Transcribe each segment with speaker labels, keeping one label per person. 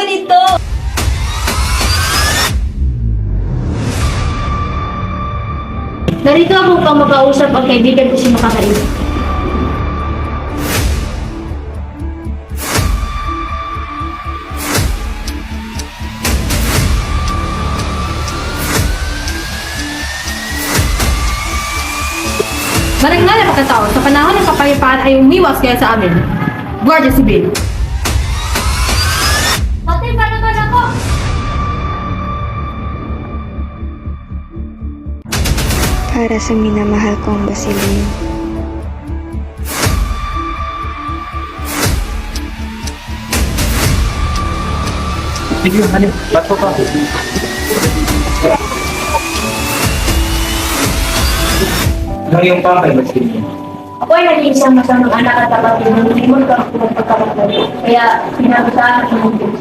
Speaker 1: ganito?
Speaker 2: Narito ako upang makausap ang kaibigan ko si Makakain.
Speaker 1: Marangal na pagkatao, sa panahon ng kapayapaan ay umiwas kaya sa amin. Guardia Sibil.
Speaker 2: Patay pa naman ako!
Speaker 3: Para sa minamahal kong Basilio.
Speaker 4: Sige, halip. Bato ka. Ano yung pakay, Basilio?
Speaker 2: Ako ay naging isang masamang anak at kapatid ng limon ka ako magpagkakapatid. Kaya pinagusahan ko ng Diyos.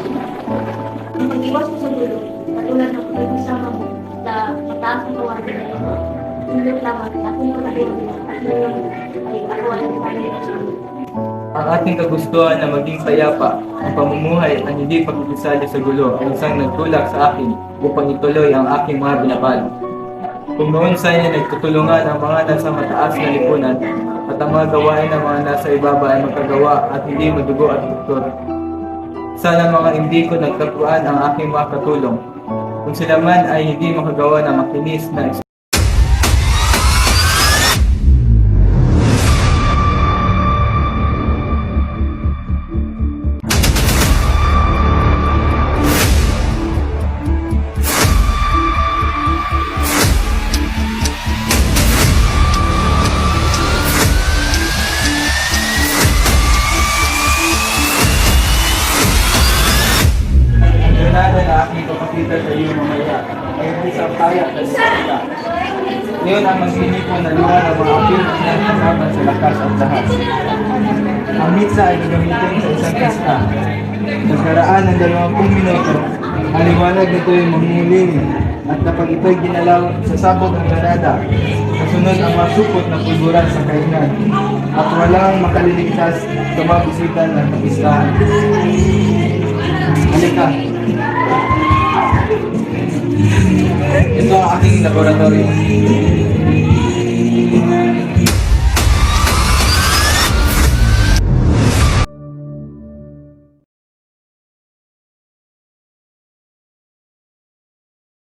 Speaker 2: Nung mag-iwas ko sa dulo, katulad ng pag-isama mo sa mataas na kawan na ito. Sunod lamang, ako yung nakabiro at ngayon ay ako ang nagpapalito.
Speaker 4: Ang ating kagustuhan na maging payapa, ang pamumuhay at hindi pagkikisali sa gulo ay isang nagtulak sa akin upang ituloy ang aking mga pinapalo. Kung noon sa inyo nagtutulungan ang mga nasa mataas na lipunan at ang mga gawain ng mga nasa ibaba ay magkagawa at hindi madugo at doktor. Sana mga hindi ko nagtatuan ang aking mga katulong. Kung sila man ay hindi makagawa ng makinis na Leonardo na aking kapatid sa iyo mamaya ay hindi sa kaya at salita. Ngayon ang magsinipon na luha ng mga apil na sinasamahan sa lakas at lahat. Ang mitsa ay gagamitin sa isang pista. Nagkaraan ng 20 minuto, ang liwanag nito ay manghuling at kapag ito'y ginalaw sa sabot ng granada, kasunod ang masupot na pulburan sa kainan at walang makaliligtas sa mga bisita ng kapistahan. Halika. Ito ang aking laboratorio.